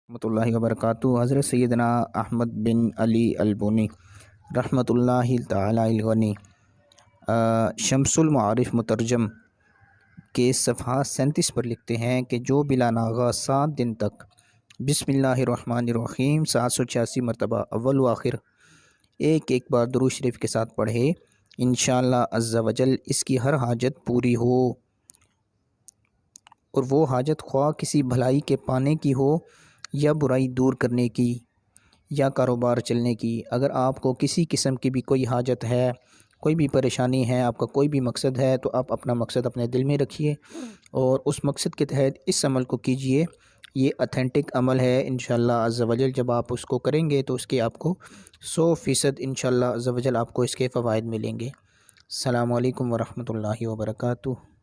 رحمۃ اللہ وبرکاتہ۔ حضرت سیدنا احمد بن علی البونی رحمۃ اللہ تعالی الغنی شمس المعارف مترجم کے صفحہ 37 پر لکھتے ہیں کہ جو بلا ناغہ 7 دن تک بسم اللہ الرحمن الرحیم 786 مرتبہ اول و آخر ایک بار درود شریف کے ساتھ پڑھے، انشاءاللہ عز و جل اس کی ہر حاجت پوری ہو، اور وہ حاجت خواہ کسی بھلائی کے پانے کی ہو یا برائی دور کرنے کی یا کاروبار چلنے کی۔ اگر آپ کو کسی قسم کی بھی کوئی حاجت ہے، کوئی بھی پریشانی ہے، آپ کا کوئی بھی مقصد ہے، تو آپ اپنا مقصد اپنے دل میں رکھیے اور اس مقصد کے تحت اس عمل کو کیجئے۔ یہ اتھینٹک عمل ہے، انشاءاللہ عز و جل جب آپ اس کو کریں گے تو اس کے آپ کو 100% انشاءاللہ عز و جل آپ کو اس کے فوائد ملیں گے۔ السلام علیکم ورحمۃ اللہ وبرکاتہ۔